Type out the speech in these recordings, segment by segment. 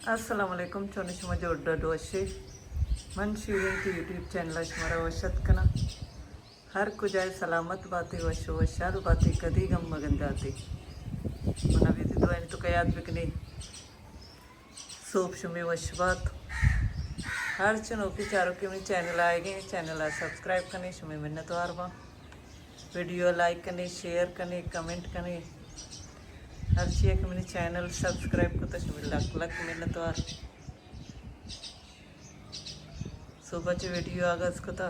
Assalamualaikum choni shima jodda doshi man shirin की YouTube channel हमारा वशत कना हर कुजाय सलामत बातें वशो वशाल बातें कदी गम मगन जाती मना भी तो तो कयात बिकनी सोप शुमे वशबात हर चनों की चारों के में चैनल आएंगे चैनल सब्सक्राइब करने शुमे मिन्नत वारवा वीडियो लाइक करने शेयर करने कमेंट करने हर चीज़ के मेरे चैनल सब्सक्राइब को तो शुमे लक लक मिन्नत वार सुबह च वीडियो आगा इसको तो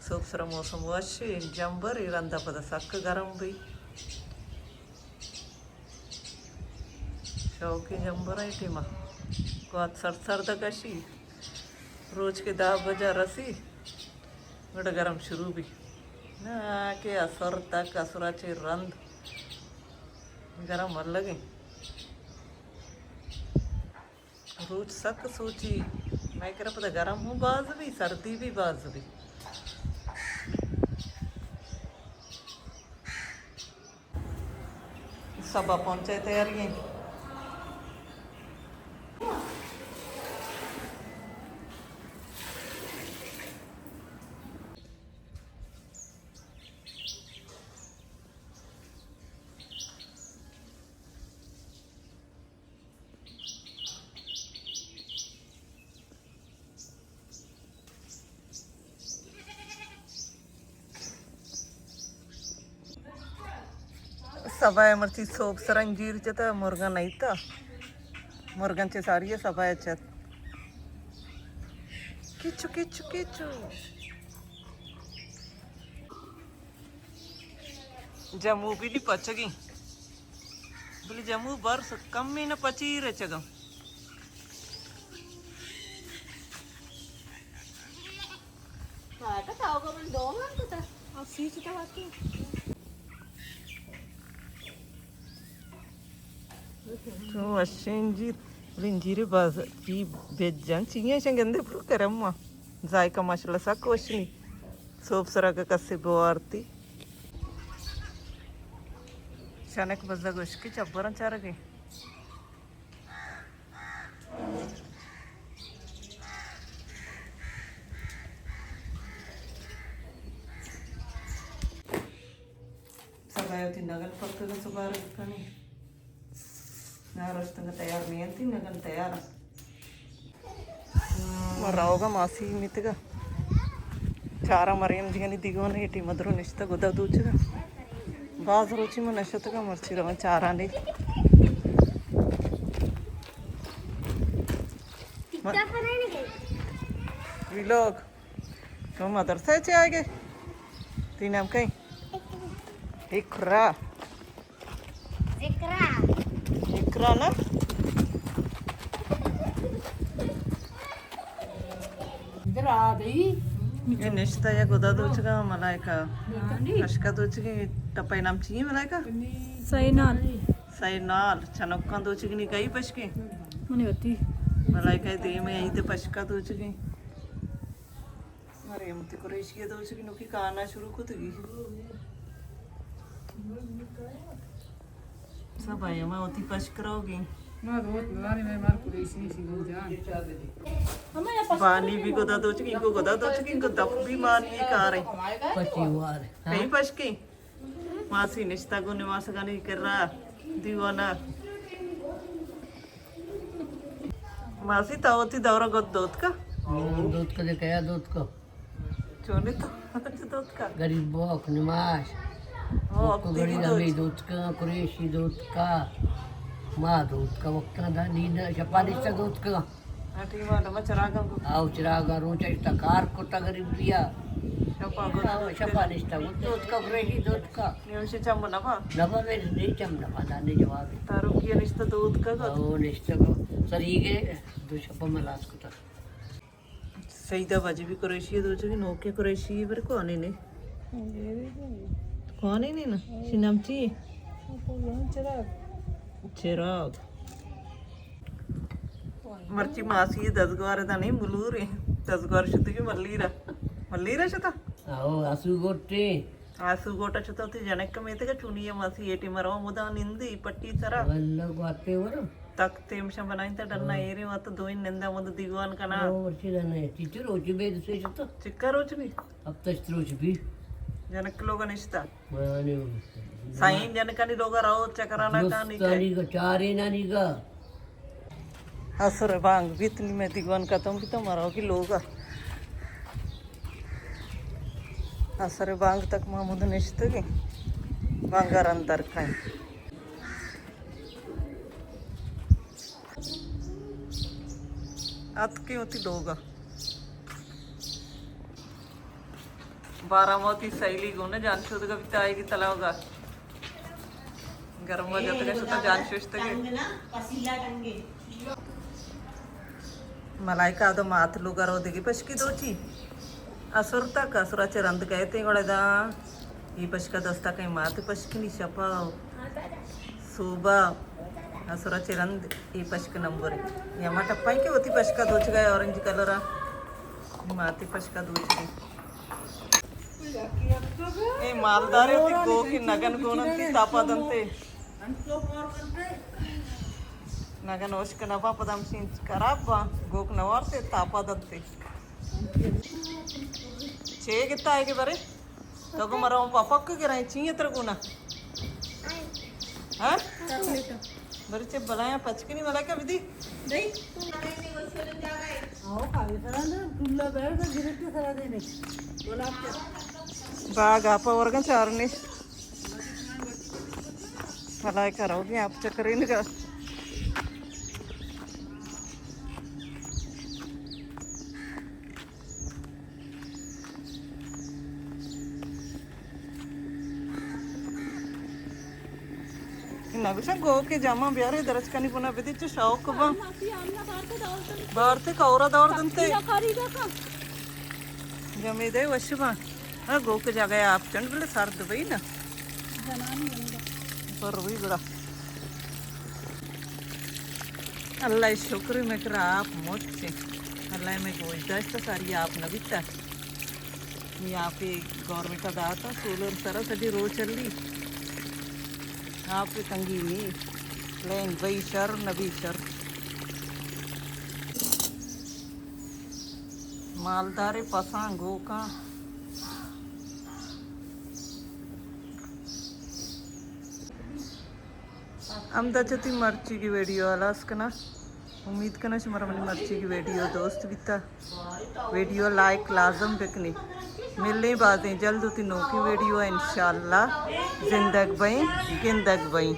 सूप सर मौसम वशी जंबर इरंदा पद सक गरम भी शौकी जंबर है टीमा को सर सर्द कशी रोज के 10 बजे रसी बड़ा गरम शुरू भी ना के असर तक असुराचे रंद गरम मर लगे रोज सक सोची मैं कह रहा पता गरम हूँ बाज भी सर्दी भी बाज भी सब पहुंचे तैयारी सभा मरची सोप सरंजीर च तो मुर्गा नहीं था मुर्गन चे सारी है सभा च किचु किचु किचु जम्मू भी नहीं पच गई बोली जम्मू बर्फ कम ही न पची रहे चगम तो अशेंजीर रिंजीरे बाज की बेजान चिंगे शंगंदे प्रो करम्मा जायका माशाल्लाह सक वशनी सोप सरा का कसे बोआरती शनक बजदा गोश्की चब्बरन चार गई सबायोती नगल पक्क का सुबार कनी ना रस्तंगा तैयार नहीं थी नगन तैयार मराओगा मासी मितगा चारा मरियम जिगनी दिगोने इटी मधुर निश्चित गुदा दूचगा बाज रुचि में नशतगा मर्ची रवा चारा नहीं विलोग तो मदरसे चे आगे तीन नाम कहीं इकरा इकरा ना इधर आ गई ये निश्चित या गुदा दूचगा मलाइका अशका दूचगी टपाई नाम चाहिए मलाइका सैनाल सैनाल चनक्का दूचगी नहीं कई पशके मने होती मलाइका दे में यहीं ते पशका दूचगी अरे मुझे कुरेश के दूचगी नुकी काना शुरू कुतगी सब आए मैं होती पशक रहोगी ना बहुत नारी में मार कुरेशी सी हो जान पानी भी गुदा दूचगी को गुदा दूचगी को दफ भी मारनी का रही पचीवार कहीं पशकी मासी निश्ता को निवास गानी कर रहा दीवाना मासी तावती दौरा गद दूध का दूध का देखा दूध को चोने तो दूध का गरीब बोक नमाज को गरीब अमी दूध का कुरेशी दूध का माँ दूध का वक्त ना नींद शपानिस्ता दूध का अठी मां नमः चरागा को आओ चिरागा रोचा तकार को गरीब पिया शपा गुदा शपानिस्ता दूध का कुरेशी दूध का निवशे चम नवा नवा में नहीं चम नवा दाने जवाब तारो की निश्ता दूध का गद ओ निश्चय को सरीगे दो शपा में लाश को तर सईदा बाजी भी कुरेशी दूध की नोके कुरेशी पर कौन ने कौन ही नहीं ना शिनमची चिराग मर्ची मासी 10 ग्वार था नहीं मुलूर 10 ग्वार शुद्ध की मल्लीरा शता आओ आसू गोटे आसू गोटा शता ती जनक में ते का चुनिया मासी एटी मरवा मुदा निंदी पट्टी सरा वल्ल गोटे वर तक तेमशा बनाई ता डन्ना एरे मत दोइन नंदा मद दिगवान कना వచ్చిదన్న చిచ్చు రోజు బేదు చేసతో चिक्का रोचनी అప్తస్ రోజు బి जनक लोग निष्ठा మాని साईं जनकनी लोग राव चकराना का नहीं తానిగా చారేనా నిగా असर बांग बितनी में दिगवान का तुम भी तो मरो की लोग असर बांग तक महमूद निष्ठा के बांगार अंदर खाई अत की होती लोग बारामती शैली गुण जान शुद्ध का बिता आएगी तलावगा गर्म हो जाता है तो जान शुद्ध के मलाई का तो मात लोग करो देगी पशकी दोची असुर तक असुराचे रंद कहते हैं गड़ेदा ये पशका दस्ता कहीं मात पशकी नहीं छपा सुबह असुराचे रंद ये पशक नंबर ये हमारा टप्पा की होती पशका दोच गए ऑरेंज कलर माती पशका दोच गई ए मालदार होती गो की नगन गोनंती तापा दंते नगन ओश कनवा पदम सिंच कराबा गोक नवारते तापा दंते छे कितना आएगे बरे तो को मरा पापा के रहे चाहिए तेरे को ना हाँ बरे चे बलाया पचके नहीं मला क्या विधि नहीं आओ खाली सरा ना तुल्ला बैठ के गिरते सरा देने बोला क्या बाग आप वर्ग चारने भलाई करोगे आप चक्कर इनका नविशा गो के जामा ब्यारे दरज का नहीं पुना विधि च शौक बा बाहर ते कौरा दौर दंते जमे दे वशबा हाँ गो के जगह आप चंड बोले सर्द भाई ना पर वही बड़ा अल्लाह शुक्र में कर आप मोचे अल्लाह में गोजदा इसका सारी आप न बीता यहाँ पे गवर्नमेंट का दाता सोलर सारा सभी रो चल रही आप पे तंगी नहीं प्लेन भाई शर नबी शर मालदारे पसा गो का अमदाचती मर्ची की वीडियो वाला उसका उम्मीद करना हमारा मनी मर्ची की वीडियो दोस्त बीता वीडियो लाइक लाजम बिकनी मिलने बातें जल्द होती नो की वीडियो इंशाल्लाह जिंदग बई गिंदग बई।